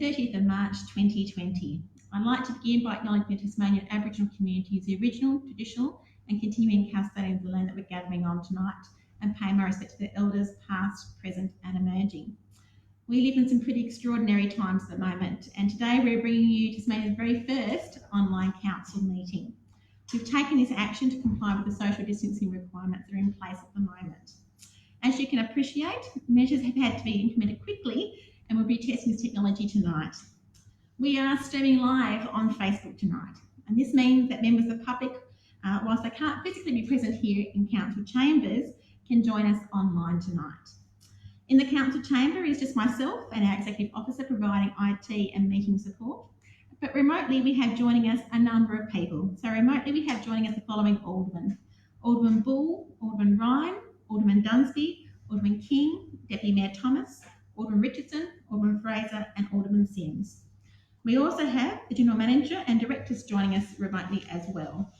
30th of March 2020. I'd like to begin by acknowledging the Tasmanian Aboriginal community as the original, traditional and continuing custodians of the land that we're gathering on tonight, and pay my respect to the elders past, present and emerging. We live in some pretty extraordinary times at the moment, and today we're bringing you Tasmania's very first online council meeting. We've taken this action to comply with the social distancing requirements that are in place at the moment. As you can appreciate, measures have had to be implemented quickly, and we'll be testing this technology tonight. We are streaming live on Facebook tonight, and this means that members of the public, whilst they can't physically be present here in council chambers, can join us online tonight. In the council chamber is just myself and our executive officer providing IT and meeting support, but remotely we have joining us a number of people. So remotely we have joining us the following aldermen: Alderman Bull, Alderman Ryan, Alderman Dunsby, Alderman King, Deputy Mayor Thomas, Alderman Richardson, Alderman Fraser and Alderman Sims. We also have the General Manager and Directors joining us remotely as well.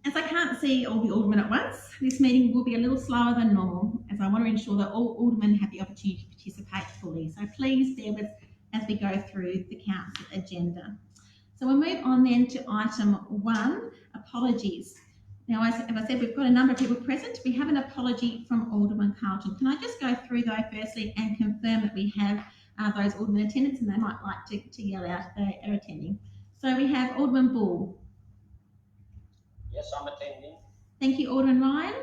As I can't see all the aldermen at once, this meeting will be a little slower than normal, as I want to ensure that all aldermen have the opportunity to participate fully. So please bear with as we go through the council agenda. So we'll move on then to item 1, apologies. Now, as I said, we've got a number of people present. We have an apology from Alderman Carlton. Can I just go through though firstly and confirm that we have those aldermen attendants, and they might like to yell out if they are attending. So we have Alderman Bull. Yes, I'm attending. Thank you, Alderman Ryan.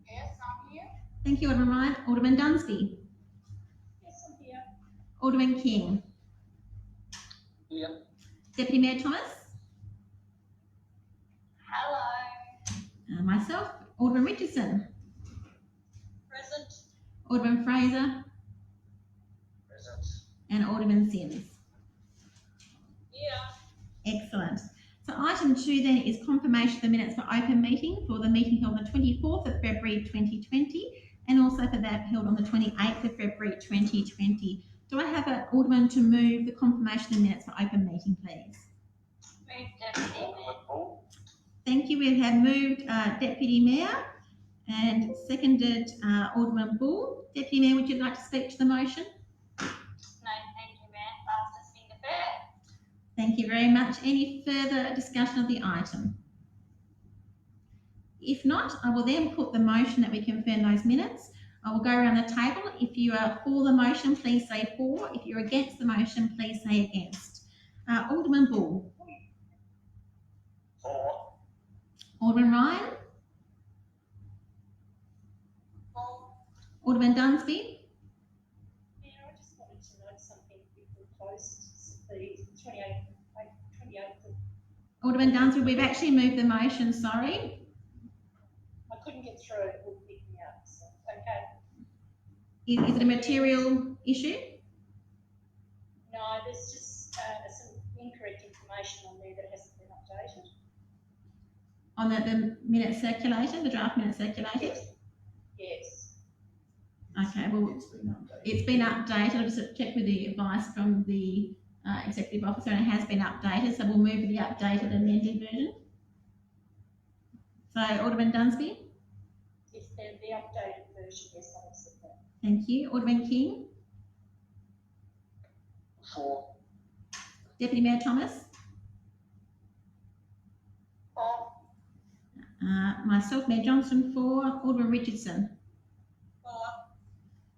Yes, I'm here. Thank you, Alderman Ryan. Alderman Dunsby. Yes, I'm here. Alderman King. Here. Deputy Mayor Thomas. Hello. Myself, Alderman Richardson. Present. Alderman Fraser. Present. And Alderman Sims. Here. Excellent. So item 2 then is confirmation of the minutes for open meeting for the meeting held on the 24th of February 2020 and also for that held on the 28th of February 2020. Do I have an alderman to move the confirmation of minutes for open meeting, please? Move Deputy Mayor. Thank you. We have moved Deputy Mayor and seconded Alderman Bull. Deputy Mayor, would you like to speak to the motion? No, thank you, Mayor. Fastest finger fair. Thank you very much. Any further discussion of the item? If not, I will then put the motion that we confirm those minutes. I will go around the table. If you are for the motion, please say for. If you're against the motion, please say against. Alderman Bull. For. Alderman Ryan. For. Alderman Dunsby. Mayor, I just wanted to note something before closed the 28th of... Alderman Dunsby, we've actually moved the motion, sorry. I couldn't get through it, it wouldn't pick me up, so, okay. Is it a material issue? No, there's just some incorrect information on there that hasn't been updated. On the minute circulated, the draft minute circulated? Yes. Okay, well, it's been updated. I'll just check with the advice from the executive officer, and it has been updated, so we'll move to the updated amended version. So, Alderman Dunsby? If they're the updated version, yes, I'll accept that. Thank you. Alderman King? For. Deputy Mayor Thomas? For. Myself, Mayor Johnson, for. Alderman Richardson? For.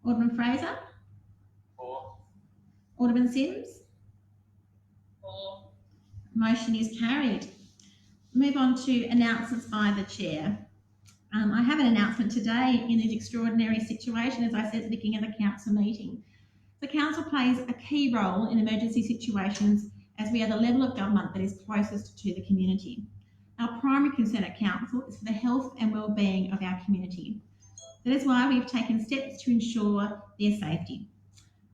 Alderman Fraser? For. Alderman Sims? For. Motion is carried. Move on to announcements by the Chair. I have an announcement today in this extraordinary situation, as I said at the beginning of the council meeting. The council plays a key role in emergency situations as we are the level of government that is closest to the community. Our primary concern at council is for the health and well-being of our community. That is why we've taken steps to ensure their safety.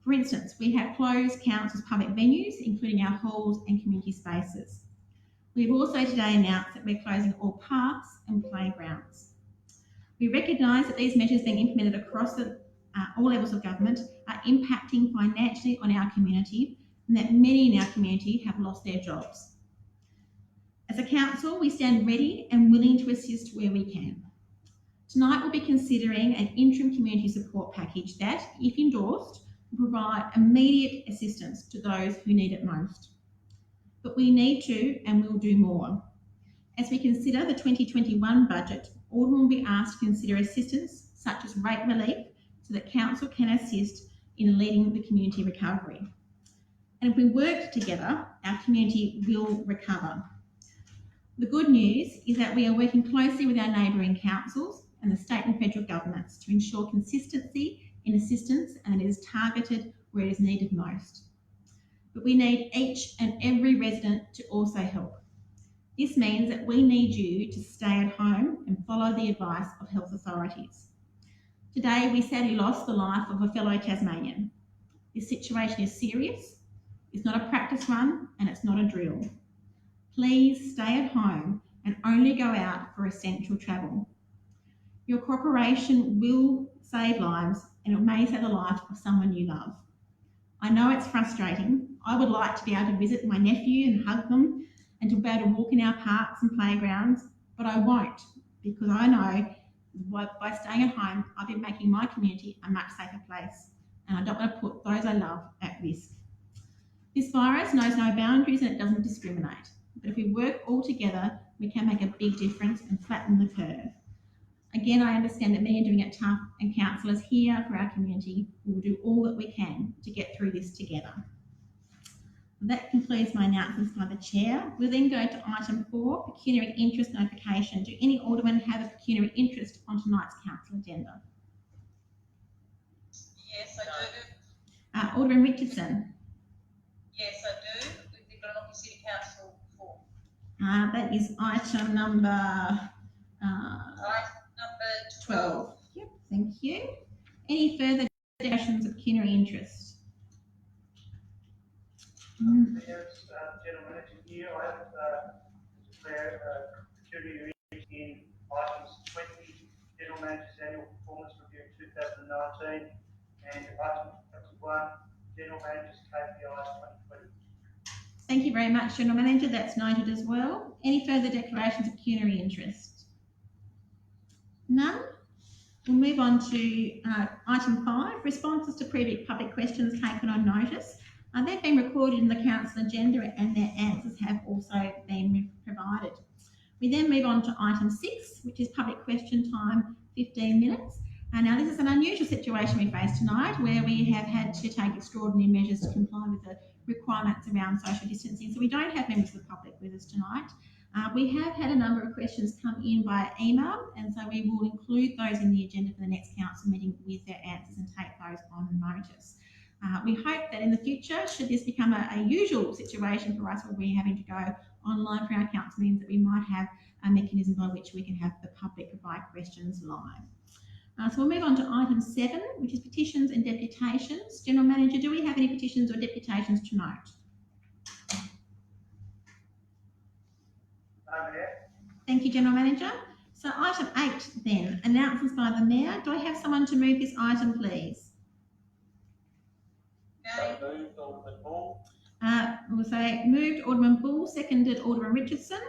For instance, we have closed council's public venues, including our halls and community spaces. We've also today announced that we're closing all parks and playgrounds. We recognise that these measures being implemented across all levels of government are impacting financially on our community, and that many in our community have lost their jobs. As a council, we stand ready and willing to assist where we can. Tonight we'll be considering an interim community support package that, if endorsed, will provide immediate assistance to those who need it most. But we need to and will do more. As we consider the 2021 budget, Aldermen will be asked to consider assistance such as rate relief so that Council can assist in leading the community recovery. And if we work together, our community will recover. The good news is that we are working closely with our neighbouring councils and the state and federal governments to ensure consistency in assistance and it is targeted where it is needed most. But we need each and every resident to also help. This means that we need you to stay at home and follow the advice of health authorities. Today, we sadly lost the life of a fellow Tasmanian. This situation is serious, it's not a practice run, and it's not a drill. Please stay at home and only go out for essential travel. Your cooperation will save lives and it may save the life of someone you love. I know it's frustrating. I would like to be able to visit my nephew and hug them and to be able to walk in our parks and playgrounds, but I won't because I know by staying at home, I'll be making my community a much safer place and I don't want to put those I love at risk. This virus knows no boundaries and it doesn't discriminate. But if we work all together, we can make a big difference and flatten the curve. Again, I understand that many are doing it tough and councillors here for our community will do all that we can to get through this together. That concludes my announcements by the Chair. We'll then go to item 4, pecuniary interest notification. Do any aldermen have a pecuniary interest on tonight's council agenda? Yes, I do. Alderman Richardson? Yes, I do, with the Glenorchy City Council form. That is item number Item number 12. Yep, thank you. Any further declarations of pecuniary interest? Yes, General Manager here, I have declared pecuniary interest in items 20, General Manager's Annual Performance Review 2019, and item 21, General Manager's KPIs 2020. Thank you very much, General Manager. That's noted as well. Any further declarations of pecuniary interest? None. We'll move on to item 5, responses to previous public questions taken on notice. They've been recorded in the council agenda and their answers have also been provided. We then move on to item 6, which is public question time, 15 minutes. Now this is an unusual situation we face tonight where we have had to take extraordinary measures to comply with the requirements around social distancing. So we don't have members of the public with us tonight. We have had a number of questions come in by email and so we will include those in the agenda for the next council meeting with their answers and take those on notice. We hope that in the future, should this become a usual situation for us where we're having to go online for our council meetings, that we might have a mechanism by which we can have the public provide questions live. So we'll move on to item 7, which is petitions and deputations. General Manager, do we have any petitions or deputations to note? No, Mayor. Thank you, General Manager. So item 8 then, announcements by the Mayor. Do I have someone to move this item, please? Okay. So moved, Alderman Bull. We'll say moved Alderman Bull, seconded Alderman Richardson.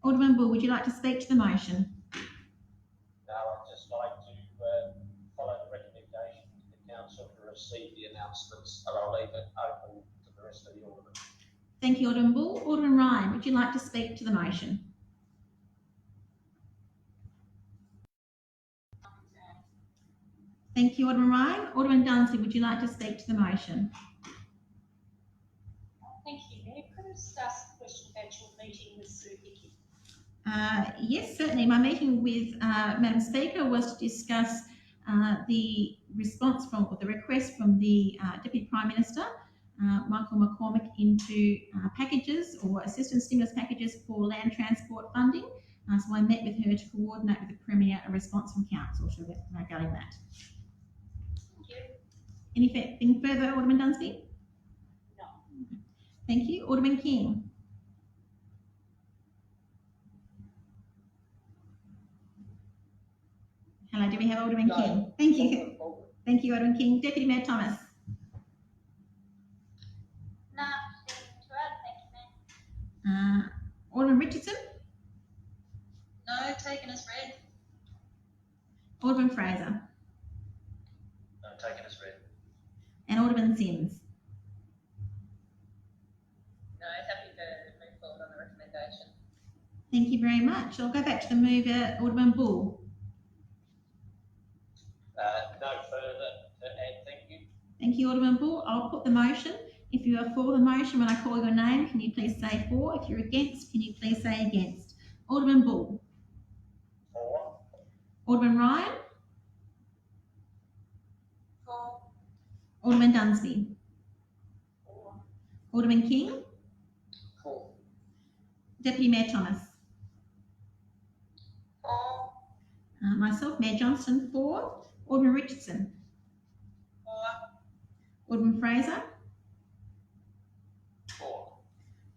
Alderman Bull, would you like to speak to the motion? Now, I'd just like to follow the recommendation of the council to receive the announcements, and I'll leave it open to the rest of the aldermen. Thank you, Alderman Bull. Alderman Ryan, would you like to speak to the motion? Thank you, Alderman Ryan. Alderman Dunsley, would you like to speak to the motion? Thank you, Mayor. Could I just ask a question about your meeting with Sue Hickey? Yes, certainly. My meeting with Madam Speaker was to discuss the response from, or the request from the Deputy Prime Minister, Michael McCormack, into packages or assistance stimulus packages for land transport funding. So I met with her to coordinate with the Premier a response from Council regarding that. Thank you. Anything further, Alderman Dunsby? No. Thank you. Alderman King? Hello, do we have Alderman King? Thank you. Thank you, Alderman King. Deputy Mayor Thomas? No, nothing to add, thank you, Mayor. Alderman Richardson? No, taken as read. Alderman Fraser Taken as read. and Alderman Sims. No, happy to move forward on the recommendation. Thank you very much. I'll go back to the mover, Alderman Bull. No further to add, thank you. Thank you, Alderman Bull. I'll put the motion. If you are for the motion, when I call your name, can you please say for? If you're against, can you please say against? Alderman Bull. For. Alderman Ryan. For. Alderman Dunsby. For. Alderman King. For. Deputy Mayor Thomas. For. Myself, Mayor Johnston, for. Alderman Richardson. For. Alderman Fraser. For.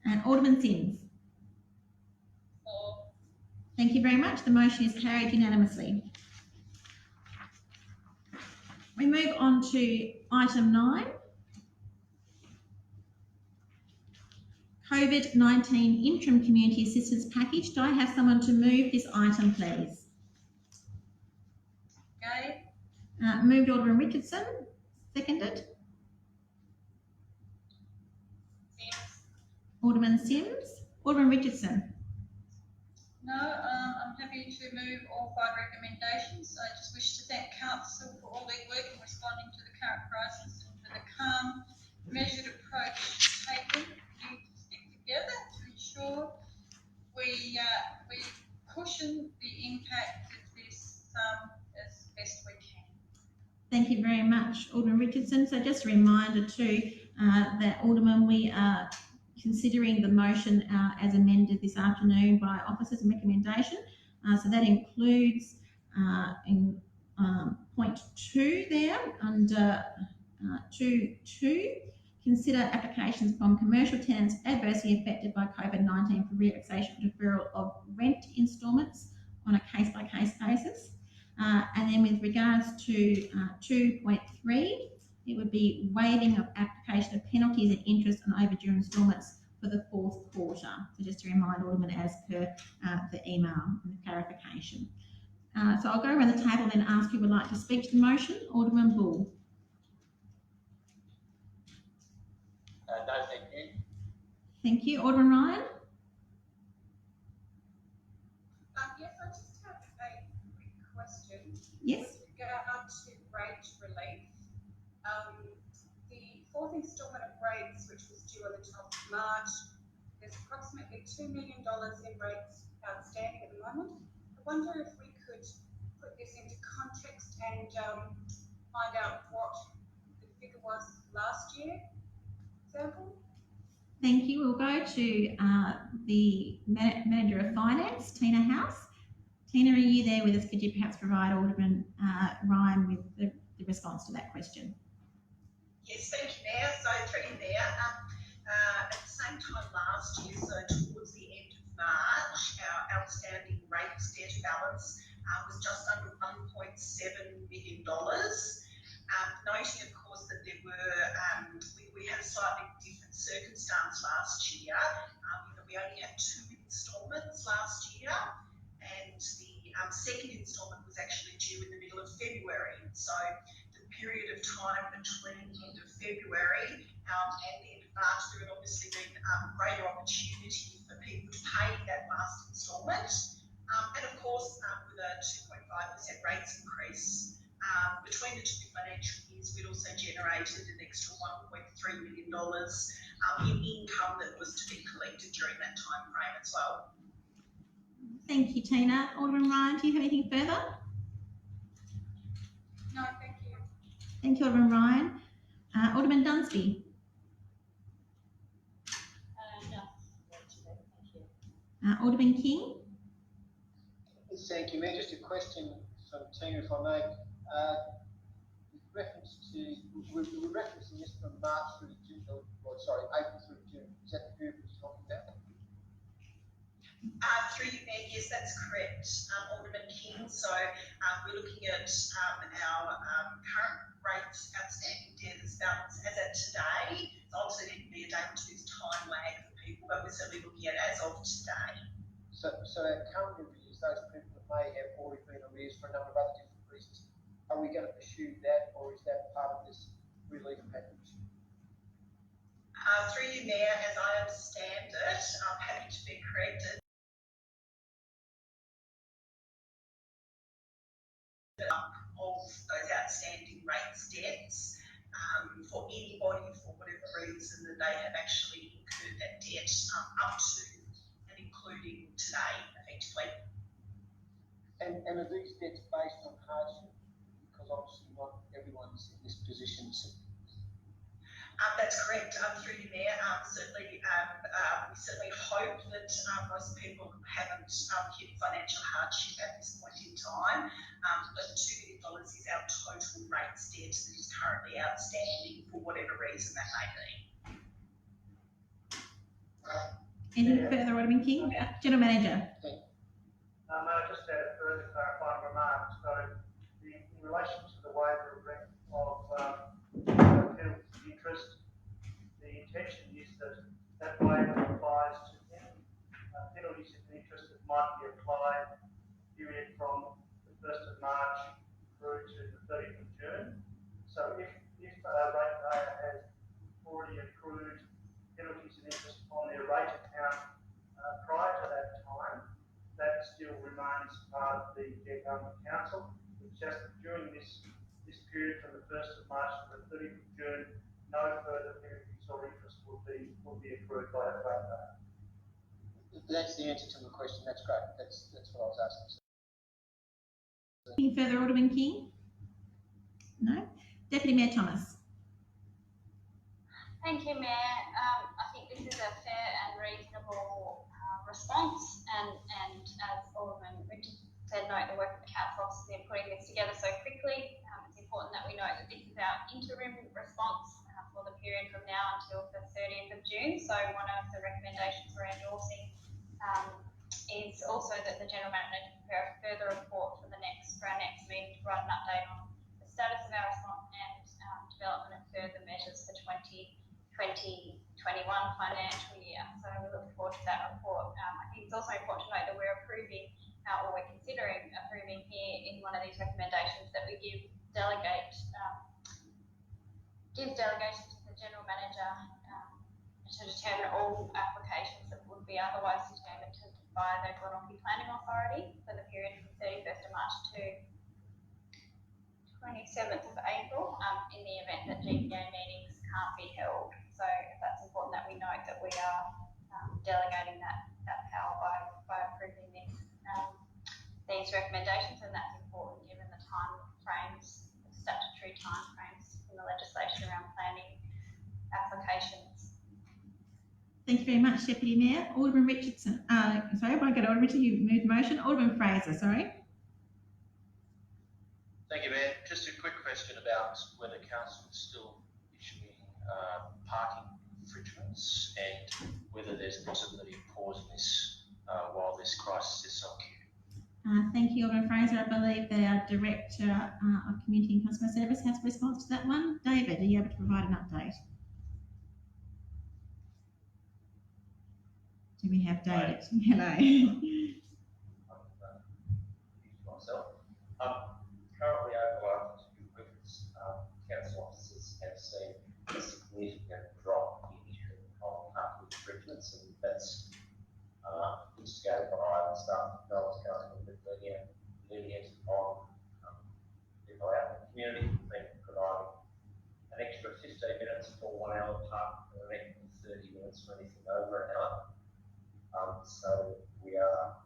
And Alderman Sims. For. Thank you very much. The motion is carried unanimously. We move on to item 9. COVID-19 Interim Community Assistance Package. Do I have someone to move this item, please? Gay. Moved Alderman Richardson. Seconded. Sims. Alderman Sims. Alderman Richardson. No, I'm happy to move all 5 recommendations. I just wish to thank Council for all their work in responding to the current crisis and for the calm, measured approach taken. We need to stick together to ensure we cushion the impact of this as best we can. Thank you very much, Alderman Richardson. So just a reminder too that, Alderman, we are considering the motion as amended this afternoon by officers and recommendation. So that includes in point 2 there under 2.2, consider applications from commercial tenants adversely affected by COVID-19 for relaxation or deferral of rent instalments on a case-by-case basis. And then with regards to 2.3, it would be waiving of application of penalties and interest on overdue instalments for the 4th quarter. So just to remind Alderman as per the email and the clarification. So I'll go around the table and then ask who would like to speak to the motion. Alderman Bull. No, thank you. Thank you. Alderman Ryan. Yes, I just have a quick question. Yes. With regard to rate relief, the 4th instalment of rates, which was due on the 12th of March, there's approximately $2 million in rates outstanding at the moment. I wonder if we could put this into context and find out what the figure was last year, example. Thank you. We'll go to the Manager of Finance, Tina House. Tina, are you there with us? Could you perhaps provide Alderman Ryan with the response to that question? Yes, thank you, Mayor. So through there, at the same time last year, so towards the end of March, our outstanding rates debt balance was just under $1.7 million. Noting, of course, that there were, we had a slightly different circumstance last year. We only had 2 instalments last year, and the second instalment was actually due in the middle of February. So the period of time between the end of February and the end of March, there had obviously been greater opportunity for people to pay that last instalment. And of course, with a 2.5% rates increase between the 2 financial years, we'd also generated an extra $1.3 million in income that was to be collected during that time frame as well. Thank you, Tina. Alderman Ryan, do you have anything further? No, thank you. Thank you, Alderman Ryan. Alderman Dunsby. No, thank you. Alderman King. Thank you, Mayor. Just a question from Tina, if I may. With reference to, we're referencing this from March through to June, April through to June. Is that the period we're talking about? Through you, Mayor, yes, that's correct, Alderman King. So we're looking at our current rate outstanding debtors balance as at today. So obviously there can be a day or two's time lag for people, but we're certainly looking at as of today. So our current arrears, those people that may have already been arrears for a number of other different relief package? Through you, Mayor, as I understand it, I'm happy to be corrected. Of those outstanding rates debts for anybody for whatever reason that they have actually incurred that debt up to and including today, effectively. And are these debts based on hardship? Because obviously not everyone's in this position. That's correct. Through you, Mayor, certainly, we certainly hope that most people haven't hit financial hardship at this point in time. But $2 million is our total rates debt that is currently outstanding for whatever reason that may be. Any further, Alderman King? General Manager. No, just a further clarifying remark. So, in relation to the waiver of penalties of interest, the intention is that that waiver applies to any penalties of interest that might be applied period from the 1st of March through to the 30th of June. So if a ratepayer has already accrued penalties of interest on their rate account prior to that time, that still remains part of the Government Council. It's just during this period from the 1st of March to the 30th of June, no further penalties or interest will be accrued by that ratepayer. That's the answer to my question. That's great. That's what I was asking. Any further, Alderman King? No. Deputy Mayor Thomas. Thank you, Mayor. I think this is a fair and reasonable response, and as Alderman Richard said, note the work of the council officers in putting this together so quickly. It's important that we note that this is our interim response for the period from now until the 30th of June. So one of the recommendations we're endorsing is also that the General Manager prepare a further report for our next meeting to provide an update on the status of our response and development of further measures for 2021 financial year. So we look forward to that report. I think it's also important to note that we're approving, or we're considering approving here in one of these recommendations that we give delegation to the General Manager to determine all applications that would be otherwise determined by the Glenorchy Planning Authority for the period from 31st of March to 27th of April in the event that GPA meetings can't be held. So that's important that we note that we are delegating that power by approving these recommendations, and that's important given the time frames, the statutory time frames in the legislation around planning applications. Thank you very much, Deputy Mayor. Alderman Richardson. Sorry, if I go to Alderman Richardson, you moved the motion. Alderman Fraser, sorry. Thank you, Mayor. Just a quick question about whether council is still issuing parking infringements and whether there's a possibility of pausing this while this crisis is so acute. Thank you, Alderman Fraser. I believe that our Director of Community and Customer Service has a response to that one. David, are you able to provide an update? Do we have David? Hello. Myself. Currently, over the last 2 weeks, council officers have seen a significant drop in parking infringements, and that's instigated by the staff of Melbourne Council with lenient on people out in the community. We've been providing an extra 15 minutes for 1 hour park and an extra 30 minutes for anything over an hour. So we are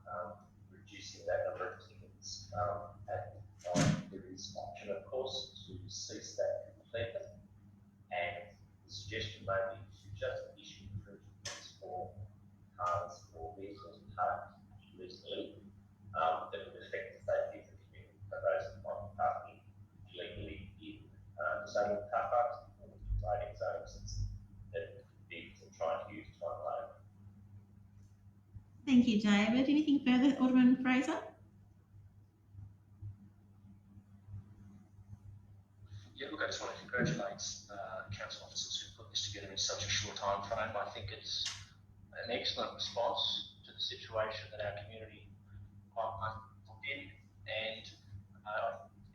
reducing that number of tickets and there is option, of course, to cease that completely. And the suggestion may be to just issue infringements for cars or vehicles parked illegally that would affect the safety of the community. For those that might be parking illegally in disabled car parks or loading zones that vehicles are trying to use to unload. Thank you, David. Anything further, Alderman Fraser? Yeah, look, I just want to congratulate council officers who put this together in such a short time frame. I think it's an excellent response to the situation that our community put in, and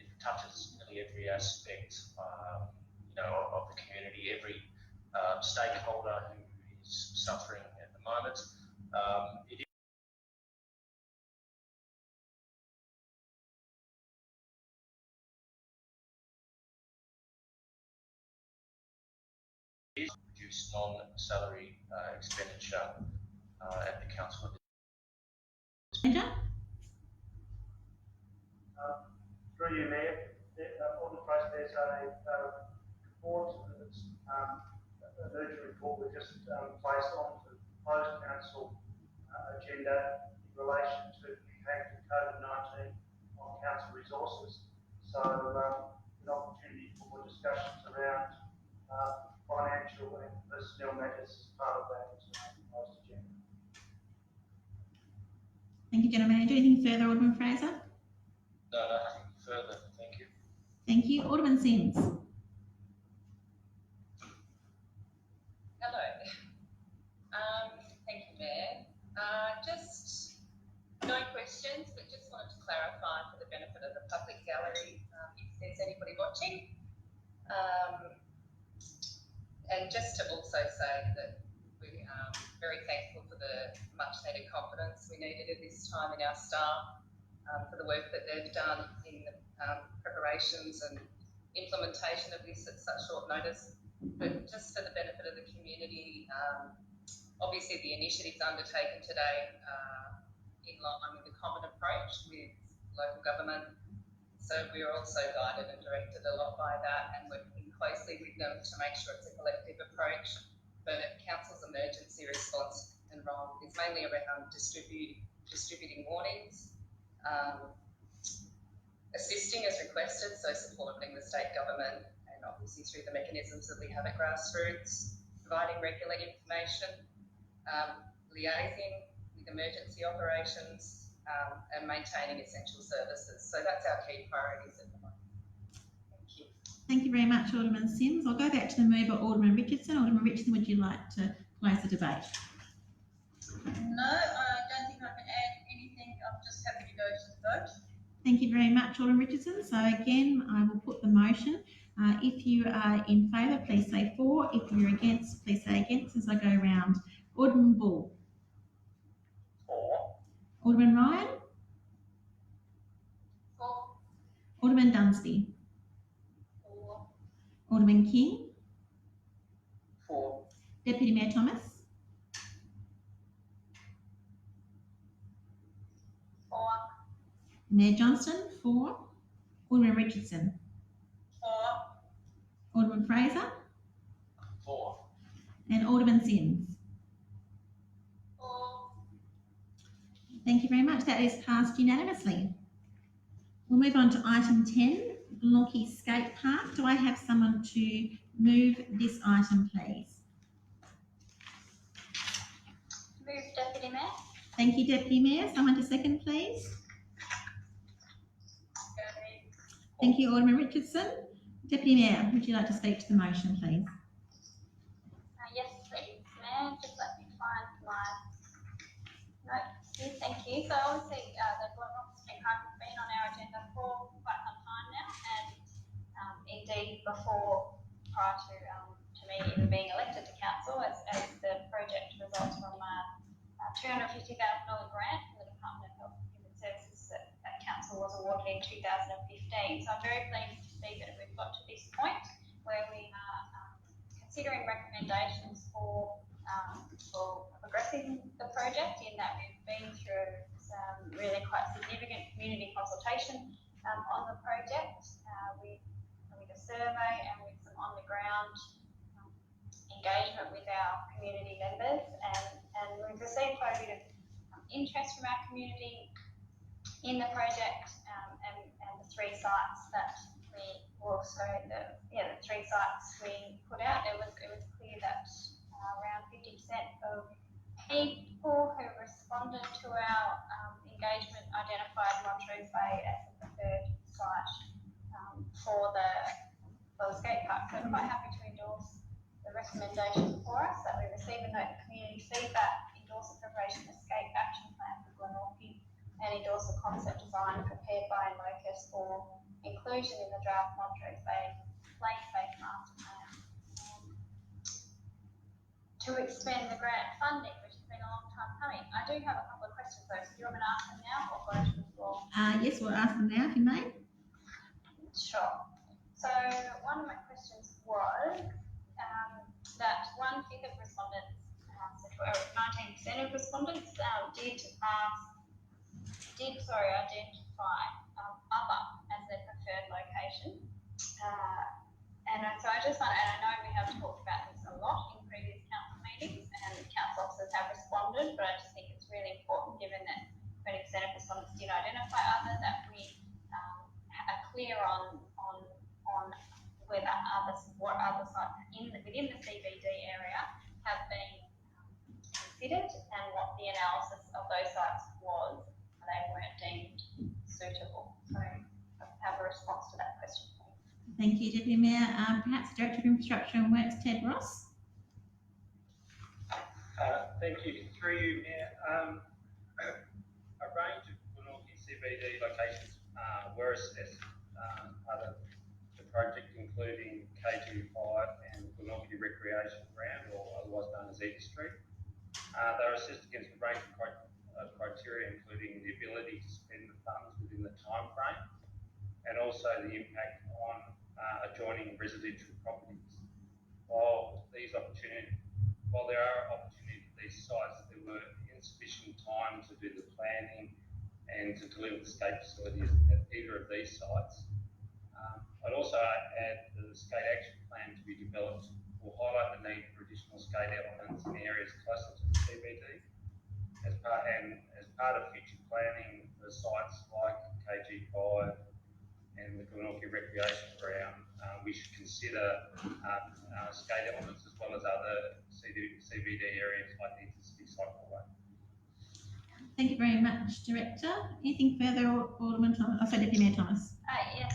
it touches nearly every aspect, of community, every stakeholder who is suffering at the moment. It is reduced non-salary expenditure at the council. Through you, Mayor, on the process there's a report that's an urgent report we just placed on the proposed council agenda in relation to the impact of COVID-19 on council resources. So an opportunity for more discussions around financial and personnel matters as part of that proposed agenda. Thank you, General Manager. Anything further, Alderman Fraser? No, nothing further. Thank you. Thank you. Alderman Sims. Hello. Thank you, Mayor. Just no questions, but just wanted to clarify for the benefit of the public gallery, if there's anybody watching. And just to also say that we are very thankful for the much needed confidence we needed at this time in our staff, for the work that they've done in the preparations and implementation of this at such short notice. But just for the benefit of the community, obviously the initiatives undertaken today are in line with the common approach with local government. So we are also guided and directed a lot by that, and working closely with them to make sure it's a collective approach. But council's emergency response and role is mainly around distributing warnings, assisting as requested, so supporting the state government and obviously through the mechanisms that we have at grassroots, providing regular information, liaising with emergency operations, and maintaining essential services. So that's our key priorities at the moment. Thank you. Thank you very much, Alderman Sims. I'll go back to the mover, Alderman Richardson. Alderman Richardson, would you like to close the debate? No, I don't think I can add anything. I'm just happy to go to the vote. Thank you very much, Alderman Richardson. So again, I will put the motion. If you are in favour, please say for. If you're against, please say against as I go around. Alderman Bull. For. Alderman Ryan. For. Alderman Dunsby. For. Alderman King. For. Deputy Mayor Thomas. For. Mayor Johnston. For. Alderman Richardson. For. Alderman Fraser. For. And Alderman Sims. For. Thank you very much. That is passed unanimously. We'll move on to item 10, Glenorchy Skate Park. Do I have someone to move this item, please? Move, Deputy Mayor. Thank you, Deputy Mayor. Someone to second, please. Thank you, Alderman Richardson. Deputy Mayor, would you like to speak to the motion, please? Yes, please, Mayor. Just let me find my notes here. Thank you. So obviously, the Glenorchy City Council has been on our agenda for quite some time now, and indeed prior to me even being elected to council, as the project results from a $250,000 grant from the Department of Health and Human Services that council was awarded in 2015. So I'm very pleased to see that we've got to this point where we are considering recommendations for progressing the project, in that we've been through some really quite significant community consultation on the project with a survey and with some on the ground engagement with our community members, and we've received quite a bit of interest from our community in the project, and the three sites that we also the three sites we put out. It was clear that around 50% of people who responded to our engagement identified Montrose Bay as the preferred site for the skate park. So I'm quite happy to endorse the recommendation for us that we receive a note of community feedback, endorse the preparation of the skate action plan for Glenorchy, and endorse the concept design prepared by Locus for inclusion in the draft Montrose Bay Lake Space Master Plan. to expend the grant funding, which has been a long time coming. I do have a couple of questions though, so do you want me to ask them now or go to the floor? Yes, we'll ask them now if you may. Sure. So one of my questions was that 1/5 of respondents, 19% of respondents identify other as their preferred location. So I just want, and I know we have talked about this a lot in previous council meetings, and council officers have responded, but I just think it's really important, given that 20% of respondents did identify other, that we are clear on whether what other sites within the CBD area have been considered and what the analysis of those sites was. They weren't deemed suitable. So I have a response to that question. Thank you, Deputy Mayor. Perhaps Director of Infrastructure and Works, Ted Ross. Thank you. Through you, Mayor. A range of Glenorchy CBD locations were assessed part of the project, including KG5 and Glenorchy Recreation Ground, or otherwise known as Eagle Street. They were assessed against a range of criteria, including the ability to spend the funds within the time frame, and also the impact on adjoining residential properties. While there are opportunities at these sites, there were insufficient time to do the planning and to deliver the skate facilities at either of these sites. I'd also add the skate action plan to be developed will highlight the need for additional skate elements in areas closer to the CBD as part of future planning for sites like KG5 and the Glenorchy Recreation Ground. We should consider skate elements as well as other CBD areas like the Intercity Cycleway. Thank you very much, Director. Anything further, Alderman Thomas? Deputy Mayor Thomas. Yes,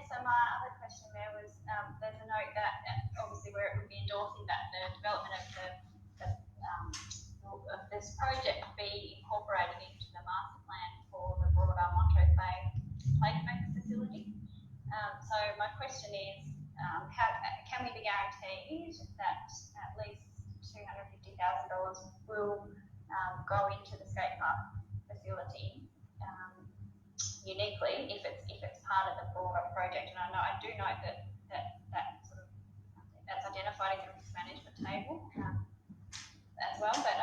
so my other question there was, there's a note that obviously where it would be endorsing that the development of this project be incorporated into the master plan for the broader Montrose Bay placement facility. So my question is, can we be guaranteed that at least $250,000 will go into the skate park facility uniquely if it's part of the broader project? And I do note that sort of that's identified in the risk management table as well. But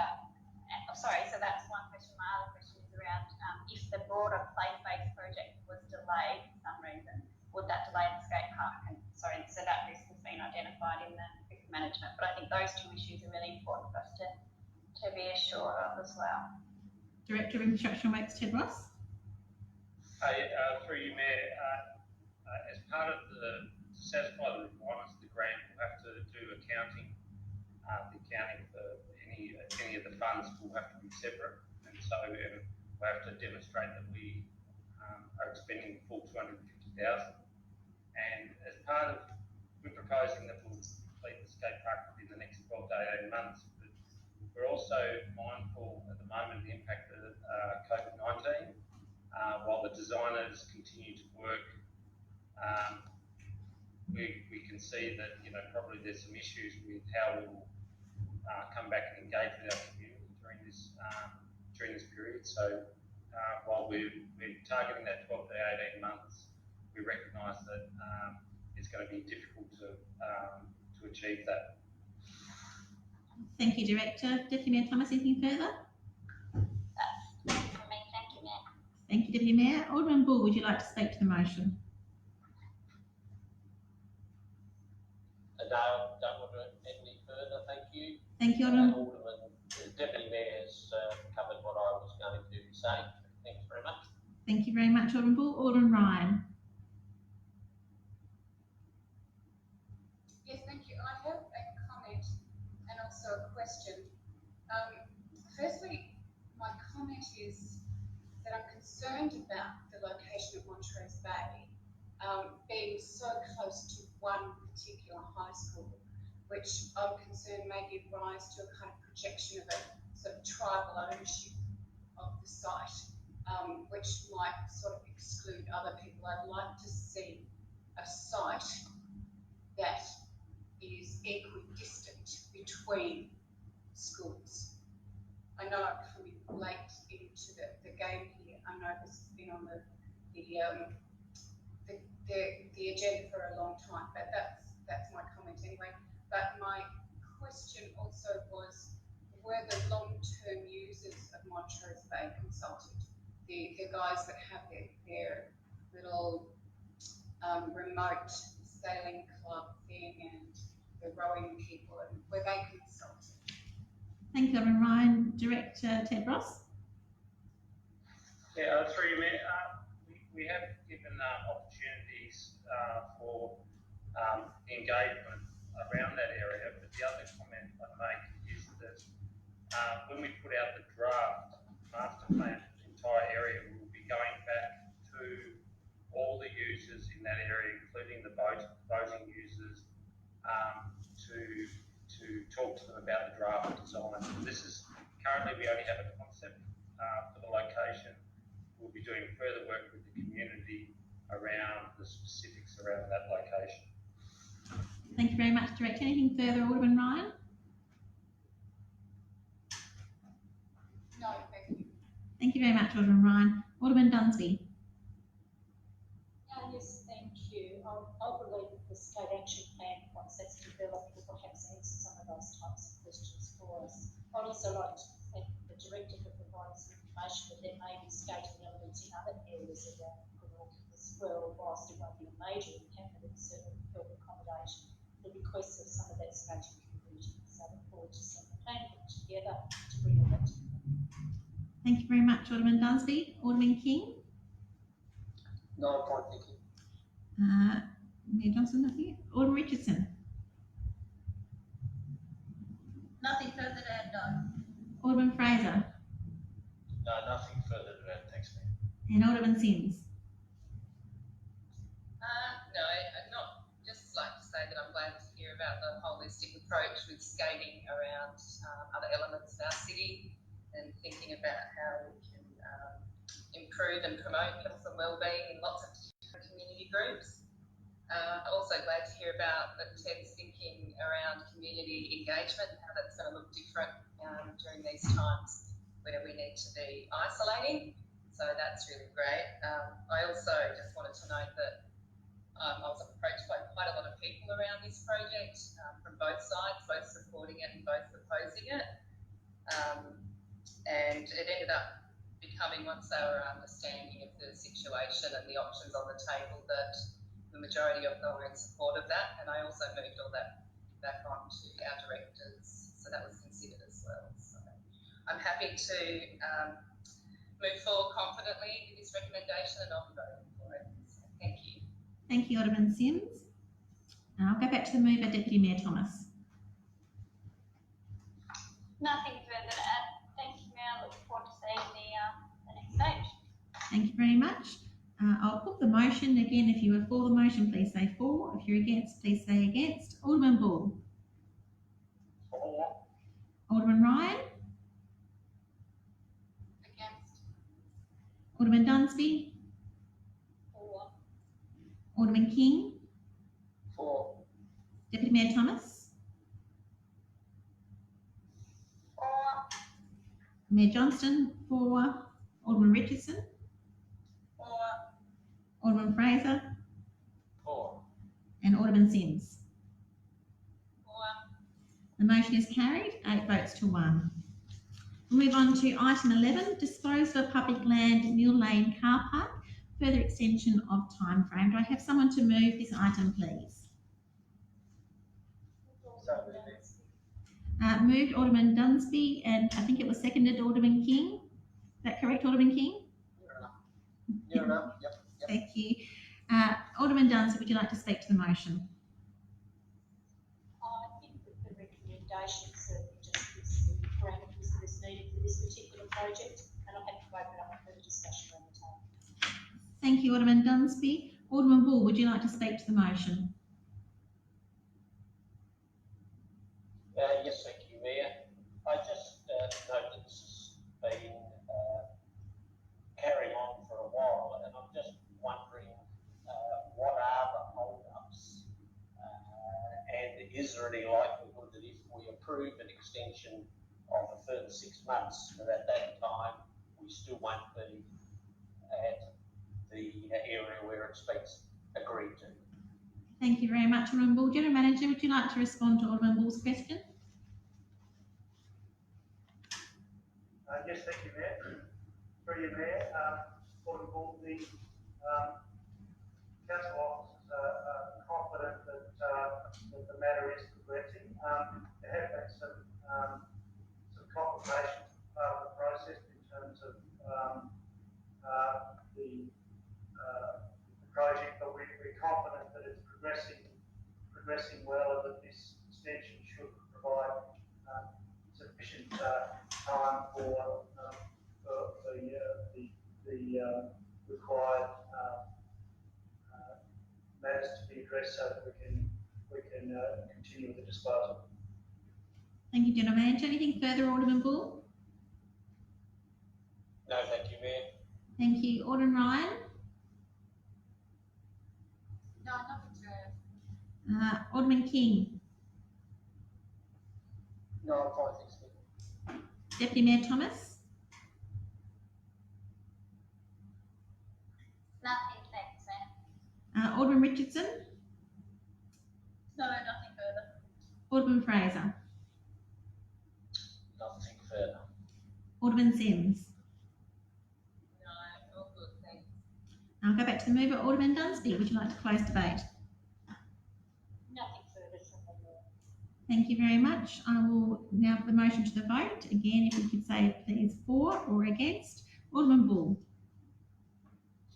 sorry, so that's one question. My other question is around if the broader place-based project was delayed for some reason, would that delay the skate park? And sorry, so that risk has been identified in the risk management. But I think those two issues are really important for us to be assured of as well. Director of Infrastructure and Works, Ted Ross. Through you, Mayor, as part of to satisfy the requirements of the grant, we'll have to do accounting. The accounting for any of the funds will have to be separate, and so we'll have to demonstrate that we are expending the full $250,000. And as part of, we're proposing that we'll complete the skate park within the next 12 to 18 months. But we're also mindful at the moment of the impact of COVID-19. While the designers continue to work, we can see that probably there's some issues with how we'll come back and engage with our community during this period. So while we're targeting that 12 to 18 months, we recognise that it's going to be difficult to achieve that. Thank you, Director. Deputy Mayor Thomas, anything further? That's for me. Thank you, Mayor. Thank you, Deputy Mayor. Alderman Bull, would you like to speak to the motion? No, I don't want to add any further, thank you. Thank you, Alderman. The Deputy Mayor has covered what I was going to say. Thanks very much. Thank you very much, Alderman Bull. Alderman Ryan. Yes, thank you. I have a comment and also a question. Firstly, my comment is that I'm concerned about the location of Montrose Bay being so close to one particular high school, which I'm concerned may give rise to a kind of projection of a sort of tribal ownership of the site, which might sort of exclude other people. I'd like to see a site that is equidistant between between schools. I know I'm coming late into the game here. I know this has been on the agenda for a long time, but that's my comment anyway. But my question also was, were the long-term users of Montrose Bay consulted? The guys that have their little remote sailing club thing and the rowing people, and were they consulted? Thank you, Alderman Ryan. Director Ted Ross. Yeah, through you, Mayor. We have given opportunities for engagement around that area, but the other comment I'd make is that when we put out the draft master plan for the entire area, we'll be going back to all the users in that area, including the boating users, to talk to them about the draft design. This is currently we only have a concept for the location. We'll be doing further work with the community around the specifics around that location. Thank you very much, Director. Anything further, Alderman Ryan? No, thank you. Thank you very much, Alderman Ryan. Alderman Dunsby. Yes, thank you. I believe that the state action plan, once that's developed, will perhaps answer some of those types of questions for us. I'd also like to thank the Director for providing some information that there may be skating elements in other areas around Glenorchy as well, whilst it won't be a major encampment, it will certainly help accommodate the requests of some of that skating community. So I look forward to seeing the plan put together to bring all that together. Thank you very much, Alderman Dunsby. Alderman King. No point, thank you. Mayor Johnson, nothing. Alderman Richardson. Nothing further to add, no. Alderman Fraser. No, nothing further to add. Thanks, Mayor. And Alderman Sims. No, I'd not just like to say that I'm glad to hear about the holistic approach with skating around other elements of our city and thinking about how we can improve and promote health and wellbeing in lots of different community groups. Also glad to hear about Ted's thinking around community engagement and how that's going to look different during these times where we need to be isolating. So that's really great. I also just wanted to note that I was approached by quite a lot of people around this project from both sides, both supporting it and both opposing it. And it ended up becoming, once they were understanding of the situation and the options on the table, that the majority of them were in support of that. And I also moved all that back on to our directors, so that was considered as well. So I'm happy to move forward confidently with this recommendation, and I'll be voting for it. So thank you. Thank you, Alderman Sims. I'll go back to the mover, Deputy Mayor Thomas. Nothing further to add. Thank you, Mayor. Look forward to seeing the next stage. Thank you very much. I'll put the motion again. If you are for the motion, please say for. If you're against, please say against. Alderman Bull. For. Alderman Ryan. Against. Alderman Dunsby. For. Alderman King. For. Deputy Mayor Thomas. For. Mayor Johnston. For. Alderman Richardson. For. Alderman Fraser. For. And Alderman Sims. For. The motion is carried, 8 votes to 1. We'll move on to item 11, disposal of public land, Mill Lane car park, further extension of time frame. Do I have someone to move this item, please? Moved Alderman Dunsby, and I think it was seconded Alderman King. Is that correct, Alderman King? Near enough, yep. Thank you. Alderman Dunsby, would you like to speak to the motion? I think that the recommendation certainly just gives the parameters that is needed for this particular project, and I'm happy to open up a further discussion around the table. Thank you, Alderman Dunsby. Alderman Bull, would you like to speak to the motion? Yes, thank you, Mayor. I just note that this has been carrying on for a while, and I'm just wondering what are the hold-ups, and is there any likelihood that if we approve an extension of a further 6 months, but at that time, we still won't be at the area where it's been agreed to. Thank you very much, Alderman Bull. General Manager, would you like to respond to Alderman Bull's question? Yes, thank you, Mayor. Through you, Mayor. Alderman Bull, the council officers are confident that the matter is progressing. There have been some complications as part of the process in terms of the project, but we're confident that it's progressing well, and that this extension should provide sufficient time for the required matters to be addressed, so that we can continue with the disposal. Thank you, General Manager. Anything further, Alderman Bull? No, thank you, Mayor. Thank you. Alderman Ryan? No, nothing to add. Alderman King? No, I'm fine, thanks, Mayor. Deputy Mayor Thomas? Nothing, thanks, Mayor. Alderman Richardson? No, nothing further. Alderman Fraser? Nothing further. Alderman Sims? No, all good, thanks. I'll go back to the mover. Alderman Dunsby, would you like to close debate? Nothing further from the board. Thank you very much. I will now put the motion to the vote. Again, if we could say please for or against. Alderman Bull?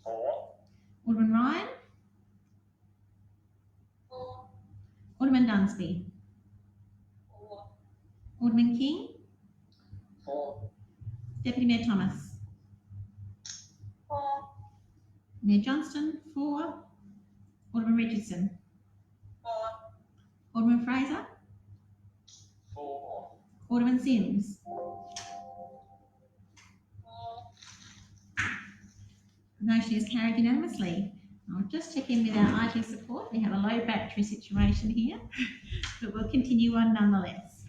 For. Alderman Ryan? For. Alderman Dunsby? For. Alderman King? For. Deputy Mayor Thomas? For. Mayor Johnston? For. Alderman Richardson? For. Alderman Fraser? For. Alderman Sims? For. The motion is carried unanimously. I'll just check in with our IT support. We have a low battery situation here, but we'll continue on nonetheless.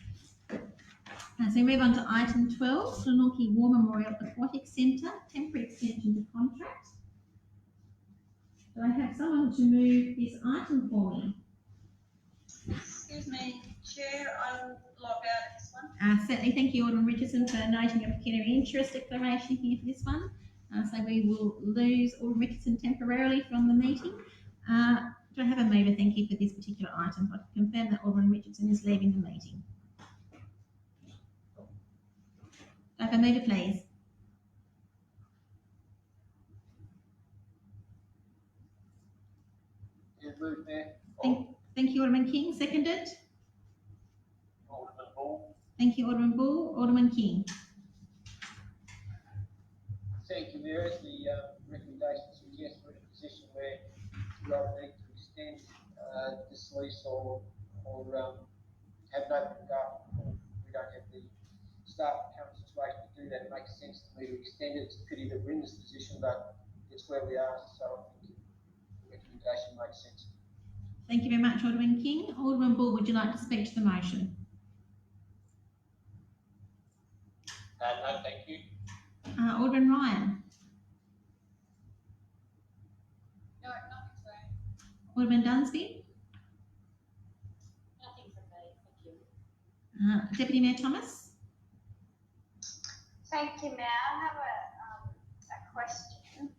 So we move on to item 12, Glenorchy War Memorial Aquatic Centre-temporary extension to contract. Do I have someone to move this item for me? Excuse me, Chair, I will log out of this one. Certainly, thank you, Alderman Richardson, for noting a pecuniary interest declaration here for this one. So we will lose Alderman Richardson temporarily from the meeting. Do I have a mover? Thank you for this particular item. I can confirm that Alderman Richardson is leaving the meeting. Do I have a mover, please? You move, Mayor. Thank you, Alderman King. Seconded. Alderman Bull. Thank you, Alderman Bull. Alderman King. Thank you, Mayor. As the recommendation suggests, we're in a position where we either need to extend this lease or have an open gut. We don't have the staff current situation to do that. It makes sense to me to extend it. It's a pity that we're in this position, but it's where we are, so I think the recommendation makes sense. Thank you very much, Alderman King. Alderman Bull, would you like to speak to the motion? No, thank you. Alderman Ryan? No, nothing to add. Alderman Dunsby? Nothing from me, thank you. Deputy Mayor Thomas? Thank you, Mayor. I have a question.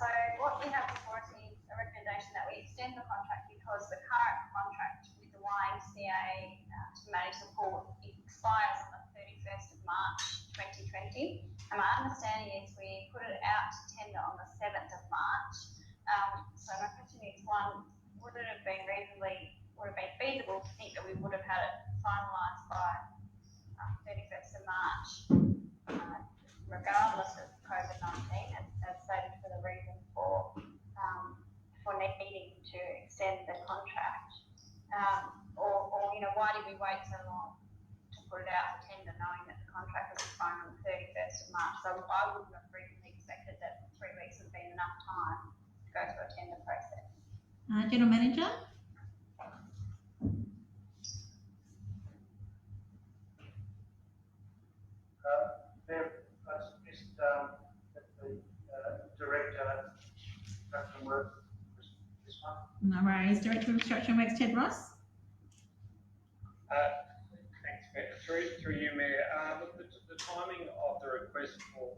So what we have before us is a recommendation that we extend the contract because the current contract with the YMCA to manage the pool expires on the 31st of March 2020. And my understanding is we put it out to tender on the 7th of March. So my question is, one, would it have been feasible to think that we would have had it finalised by 31st of March, regardless of COVID-19, as stated for the reason for needing to extend the contract, or why did we wait so long to put it out for tender, knowing that the contract was expiring on the 31st of March? So I wouldn't have reasonably expected that 3 weeks would have been enough time to go through a tender process. General Manager? carries. Director of Infrastructure and Works, Ted Ross. Thanks, Mayor. Through you, Mayor. Look, the timing of the request for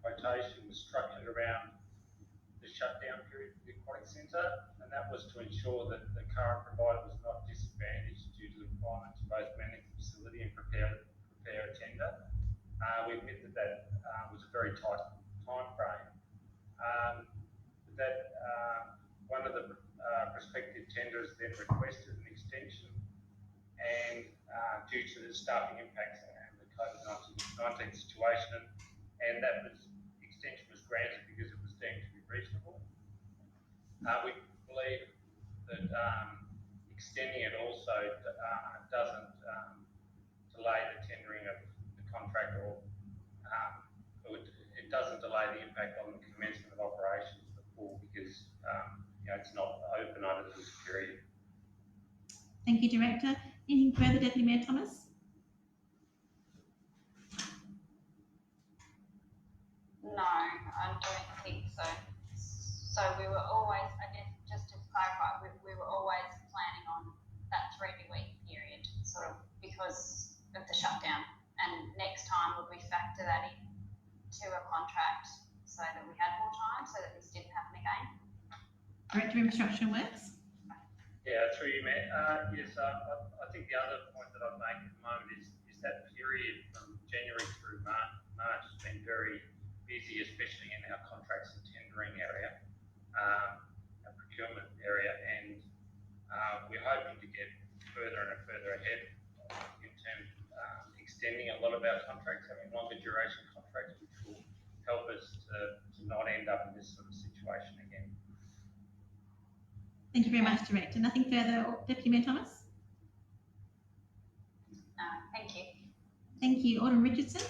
quotation was structured around the shutdown period for the Aquatic Centre, and that was to ensure that the current provider was not disadvantaged due to the requirement to both manage the facility and prepare a tender. We admit that was a very tight time frame. One of the prospective tenders then requested an extension, and due to the staffing impacts and the COVID-19 situation, and that extension was granted because it was deemed to be reasonable. We believe that extending it also doesn't delay the tendering of the contract, or it doesn't delay the impact on the commencement of operations of the pool, because it's not open under this period. Thank you, Director. Anything further, Deputy Mayor Thomas? No, I don't think so. So we were always, I guess, just to clarify, we were always planning on that 3-week period, sort of because of the shutdown. And next time would we factor that into a contract so that we had more time, so that this didn't happen again? Director of Infrastructure and Works. Yeah, through you, Matt. Yes, I think the other point that I'd make at the moment is that period from January through March has been very busy, especially in our contracts and tendering area, our procurement area, and we're hoping to get further and further ahead in terms of extending a lot of our contracts, having longer duration contracts, which will help us to not end up in this sort of situation again. Thank you very much, Director. Nothing further, Deputy Mayor Thomas? Thank you. Thank you. Alderman Richardson?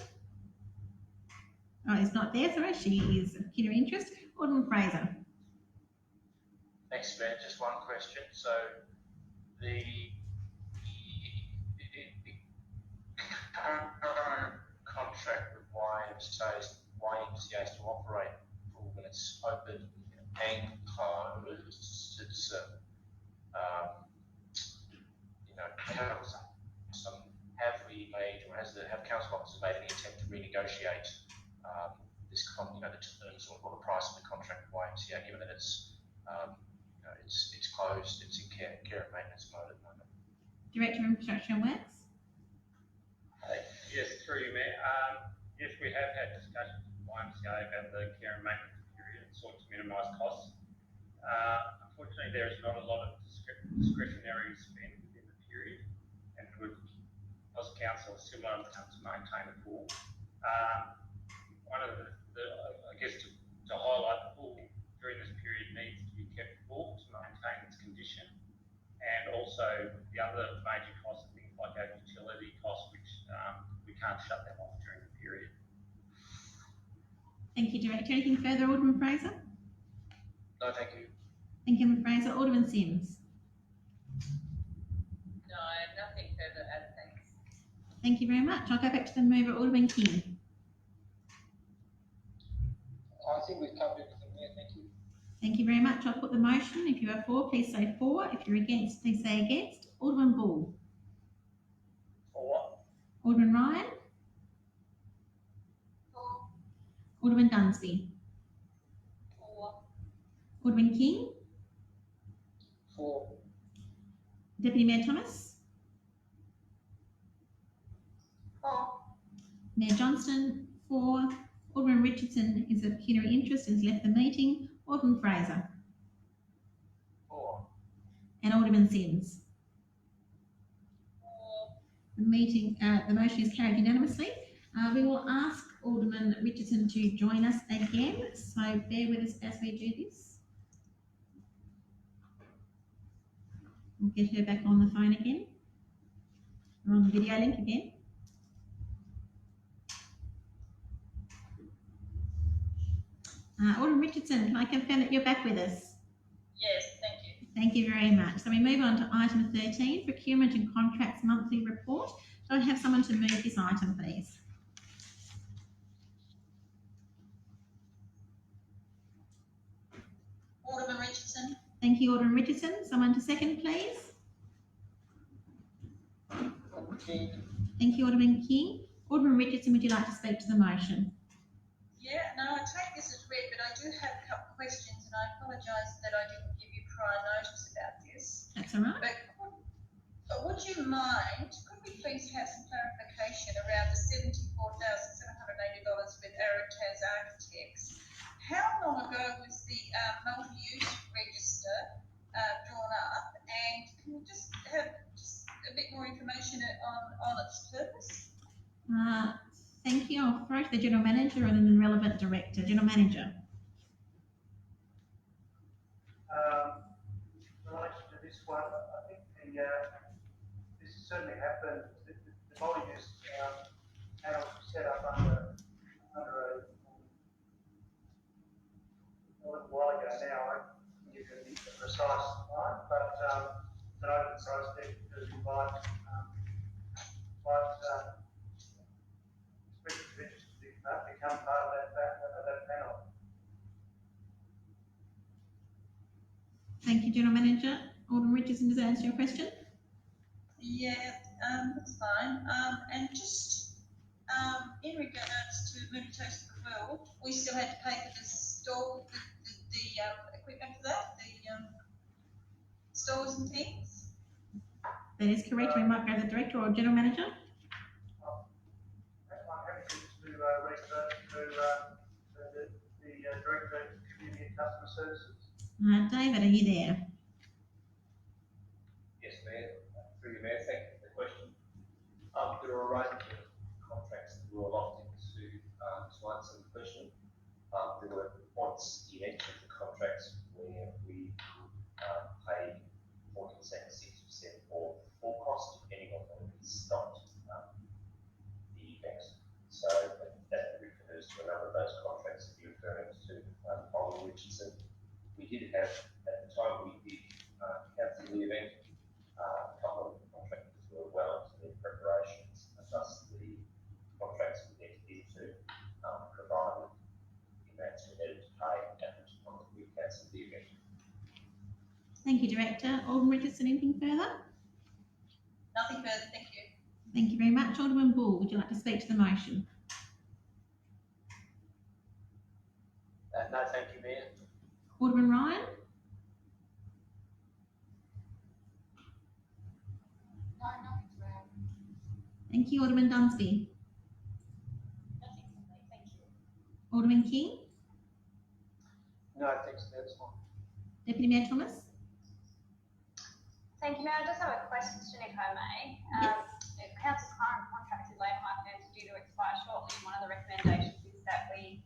Oh, he's not there, sorry. She is of pecuniary interest. Alderman Fraser. Thanks, Mayor. Just one question. So the current contract with YMCA to operate when it's open and closed, it's have council officers made any attempt to renegotiate the terms or the price of the contract with YMCA, given that it's closed, it's in care and maintenance mode at the moment? Director of Infrastructure and Works. Yes, through you, Mayor. Yes, we have had discussions with YMCA about the care and maintenance period and sought to minimise costs. Unfortunately, there is not a lot of discretionary spend within the period, and it would cost council a similar amount to maintain a pool. One of I guess to highlight, the pool during this period needs to be kept full to maintain its condition, and also the other major costs are things like our utility costs, which we can't shut them off during the period. Thank you, Director. Anything further, Alderman Fraser? No, thank you. Thank you, Alderman Fraser. Alderman Sims? No, nothing further to add, thanks. Thank you very much. I'll go back to the mover, Alderman King. I think we've covered everything there. Thank you. Thank you very much. I'll put the motion. If you are for, please say for. If you're against, please say against. Alderman Bull. For. Alderman Ryan. For. Alderman Dunsby. For. Alderman King. For. Deputy Mayor Thomas. For. Mayor Johnston. For. Alderman Richardson is of pecuniary interest and has left the meeting. Alderman Fraser. For. And Alderman Sims. For. The motion is carried unanimously. We will ask Alderman Richardson to join us again, so bear with us as we do this. We'll get her back on the phone again, or on the video link again. Alderman Richardson, can I confirm that you're back with us? Yes, thank you. Thank you very much. So we move on to item 13, Procurement and Contracts Monthly Report. Do I have someone to move this item, please? Alderman Richardson. Thank you, Alderman Richardson. Someone to second, please. Thank you, Alderman King. Alderman Richardson, would you like to speak to the motion? Yeah, no, I take this as read, but I do have a couple of questions, and I apologise that I didn't give you prior notice about this. That's all right. But would you mind, could we please have some clarification around the $74,780 with Aratas Architects? How long ago was the multi-use register drawn up, and can we just have a bit more information on its purpose? Thank you. I'll throw to the General Manager and then the relevant Director. General Manager. In relation to this one, I think this has certainly happened. The multi-use panel was set up under a little while ago now. I can give you the precise time, but it's an open process to invite expressive interest to become part of that panel. Thank you, General Manager. Alderman Richardson, does that answer your question? Yeah, that's fine. And just in regards to Meditation of the World, we still had to pay for the store, the equipment for that, the stores and things. That is correct. We might go to the Director or General Manager. I'm happy to refer to the Director of Community and Customer Services. David, are you there? Yes, Mayor. Through you, Mayor, thank you for the question. There are a range of contracts that were locked into to answer the question. There were points in each of the contracts where we paid 40%, 60% or full cost, depending on when we stopped the event. So that refers to a number of those contracts that you're referring to, Alderman Richardson. We did have, at the time we did cancel the event, a couple of contractors were well into their preparations, and thus the contracts we entered into provided in that we needed to pay at the time that we cancelled the event. Thank you, Director. Alderman Richardson, anything further? Nothing further, thank you. Thank you very much. Alderman Bull, would you like to speak to the motion? No, thank you, Mayor. Alderman Ryan? No, nothing to add. Thank you. Alderman Dunsby? Nothing from me, thank you. Alderman King? No, thanks, that's fine. Deputy Mayor Thomas? Thank you, Mayor. I just have a question, if I may. Council's current contract with labour hire firms is due to expire shortly. One of the recommendations is that we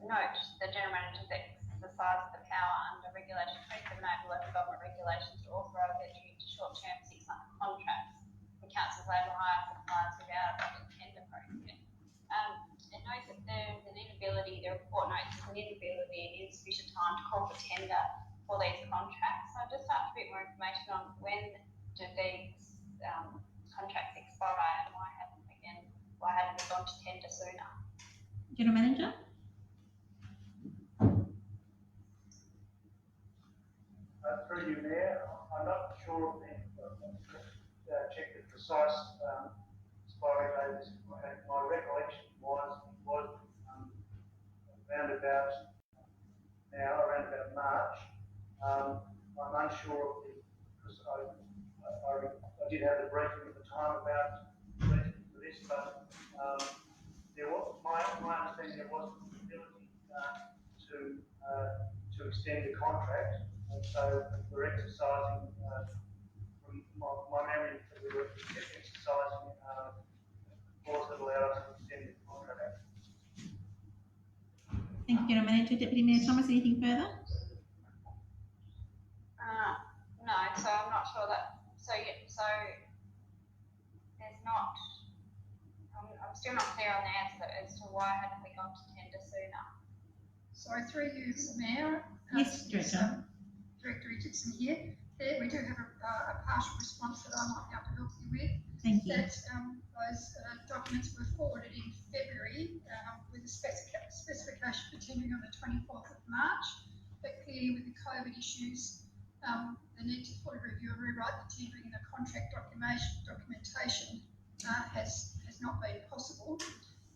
note the General Manager's exercise of the power under Regulation 27A of the Local Government Regulations to authorise entry into short-term 6-month contracts for Council's labour hire suppliers without a public tender process. It notes that there's an inability, the report notes there's an inability and insufficient time to call for tender for these contracts. So I'd just like a bit more information on when do these contracts expire and why haven't we gone to tender sooner? General Manager? Through you, Mayor, I'm not sure of check the precise expiry date. My recollection was around about March. I'm unsure of because I did have the briefing at the time about this, but my understanding there was the ability to extend the contract, and so we're exercising from my memory that we were exercising clause that allowed us to extend the contract. Thank you, General Manager. Deputy Mayor Thomas, anything further? No, so I'm not sure that. So there's not. I'm still not clear on the answer as to why hadn't we gone to tender sooner. Sorry, through you, Mayor. Yes, Director. Director Richardson here. There, we do have a partial response that I might be able to help you with. Thank you. That those documents were forwarded in February with a specification for tendering on the 24th of March. But clearly with the COVID issue review and rewrite the tendering and the contract documentation has not been possible,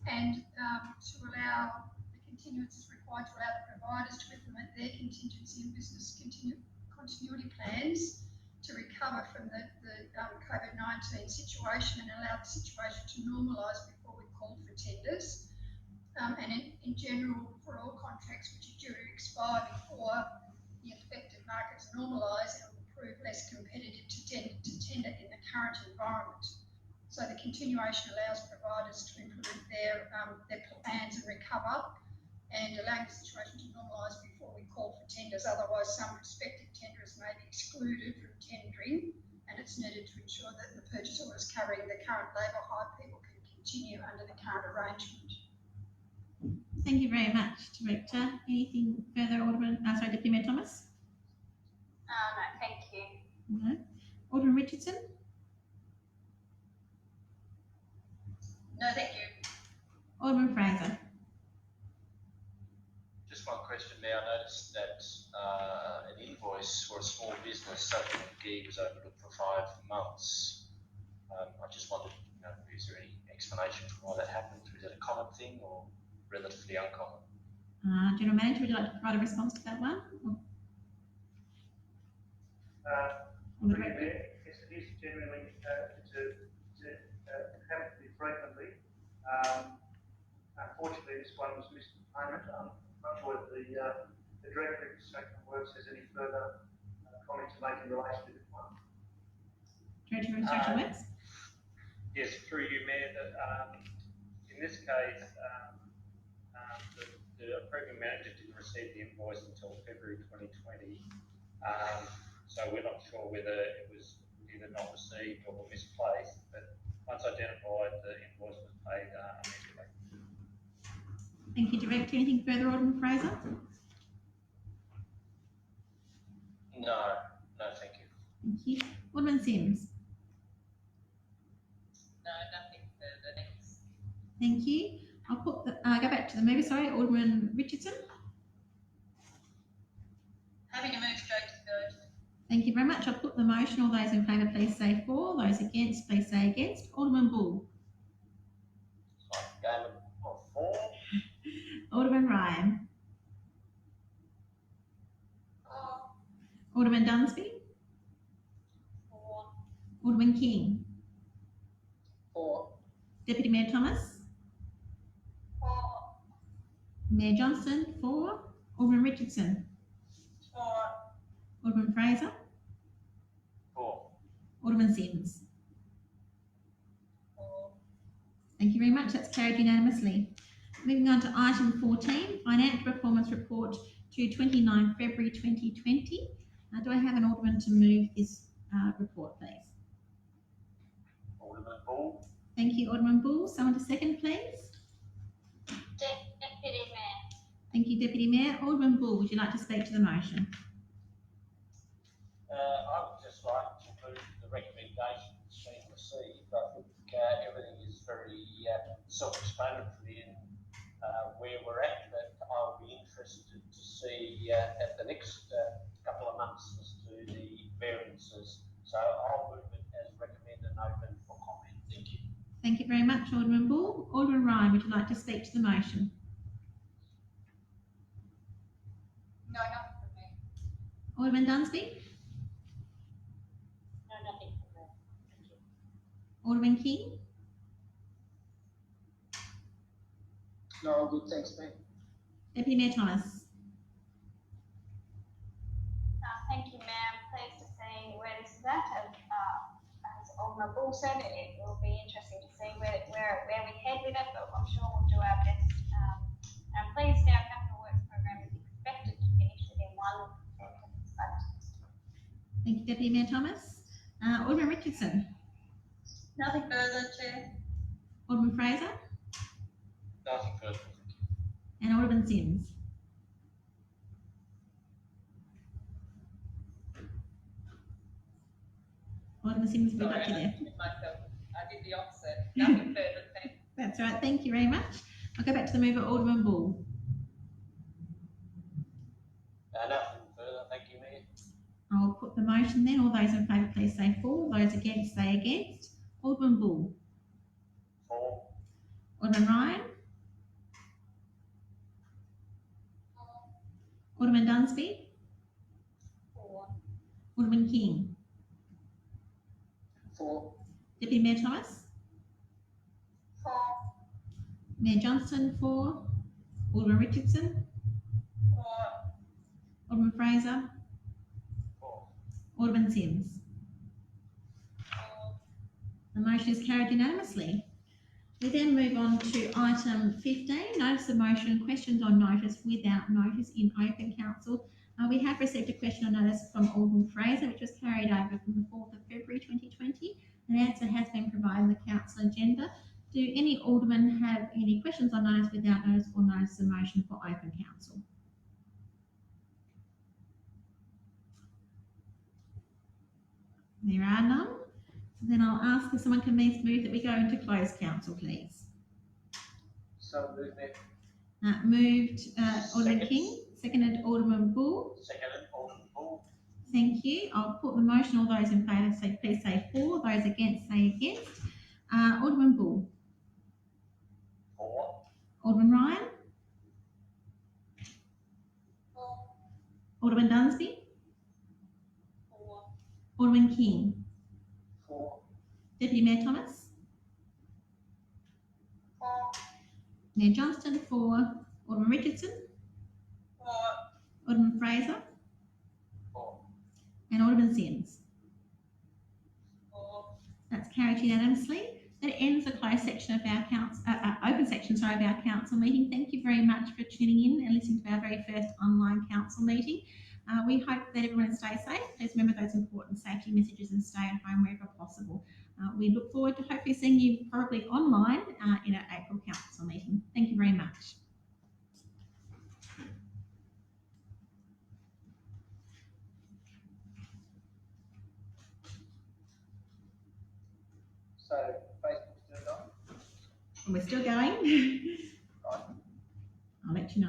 and to allow the continuance is required to allow the providers to implement their contingency and business continuity plans to recover from the COVID-19 situation and allow the situation to normalise before we call for tenders. And in general, for all contracts which are due to expire before the affected markets normalise, it will prove less competitive to tender in the current environment. So the continuation allows providers to implement their plans and recover, and allowing the situation to normalise before we call for tenders. Otherwise, some prospective tenderers may be excluded from tendering, and it's needed to ensure that the purchase orders covering the current labour hire people can continue under the current arrangement. Thank you very much, Director. Anything further, Deputy Mayor Thomas? No, thank you. No. Alderman Richardson? No, thank you. Alderman Fraser? Just one question there. I noticed that an invoice for a small business subject to McGee was overlooked for 5 months. I just wondered, is there any explanation for why that happened? Is it a common thing or relatively uncommon? General Manager, would you like to provide a response to that one? Yes, it is generally happens to be frequently. Unfortunately, this one was missed payment. I'm not sure if the Director of Construction Works has any further comment to make in relation to this one. Director of Construction Works? Yes, through you, Mayor. In this case, the approving manager didn't receive the invoice until February 2020. So we're not sure whether it was either not received or misplaced, but once identified, the invoice was paid immediately. Thank you, Director. Anything further, Alderman Fraser? No, thank you. Thank you. Alderman Sims? No, nothing further, thanks. Thank you. I'll put go back to the mover, Alderman Richardson? Happy to move straight to the vote. Thank you very much. I'll put the motion. All those in favour, please say for. Those against, please say against. Alderman Bull? For. Alderman Ryan? For. Alderman Dunsby? For. Alderman King? For. Deputy Mayor Thomas? For. Mayor Johnston? For. Alderman Richardson? For. Alderman Fraser? For. Alderman Sims? For. Thank you very much. That's carried unanimously. Moving on to item 14, Financial Performance Report to 29 February 2020. Do I have an alderman to move this report, please? Alderman Bull. Thank you, Alderman Bull. Someone to second, please? Deputy Mayor. Thank you, Deputy Mayor. Alderman Bull, would you like to speak to the motion? I would just like to move the recommendations being received. I think everything is very self-explanatory in where we're at, but I'll be interested to see at the next couple of months as to the variances. So I'll move it as recommended and open for comment. Thank you. Thank you very much, Alderman Bull. Alderman Ryan, would you like to speak to the motion? No, nothing from me. Alderman Dunsby? No, nothing from me. Thank you. Alderman King? No, all good, thanks, mate. Deputy Mayor Thomas? Thank you, Mayor. I'm pleased to see where this is at. As Alderman Bull said, it will be interesting to see where we head with it, but I'm sure we'll do our best. I'm pleased our capital works program is expected to finish within 1 sentence. Thank you, Deputy Mayor Thomas. Alderman Richardson? Nothing further, Chair. Alderman Fraser? Nothing further. And Alderman Sims? Alderman Sims, we got you there. I did the opposite. Nothing further, thanks. That's right. Thank you very much. I'll go back to the mover, Alderman Bull. Nothing further. Thank you, Mayor. I'll put the motion then. All those in favour, please say for. Those against, say against. Alderman Bull. For. Alderman Ryan. Alderman Dunsby. For. Alderman King. For. Deputy Mayor Thomas. For. Mayor Johnston for. Alderman Richardson. For. Alderman Fraser. For. Alderman Sims. The motion is carried unanimously. We then move on to item 15, notice of motion, questions on notice without notice in open council. We have received a question on notice from Alderman Fraser, which was carried over from the 4th of February 2020. An answer has been provided in the council agenda. Do any aldermen have any questions on notice without notice or notice of motion for open council? There are none. Then I'll ask if someone can please move that we go into closed council, please. So moved, Mayor. Moved Alderman Second. King, seconded Alderman Bull. Seconded, Alderman Bull. Thank you. I'll put the motion. All those in favour, say please say for. Those against, say against. Alderman Bull. For. Alderman Ryan. For. Alderman Dunsby. For. Alderman King. For. Deputy Mayor Thomas. For. Mayor Johnston for. Alderman Richardson. For. Alderman Fraser. For. And Alderman Sims. For. That's carried unanimously. That ends the closed section of our open section, of our council meeting. Thank you very much for tuning in and listening to our very first online council meeting. We hope that everyone stays safe. Please remember those important safety messages and stay at home wherever possible. We look forward to hopefully seeing you probably online in our April council meeting. Thank you very much. So Facebook's turned on. And we're still going.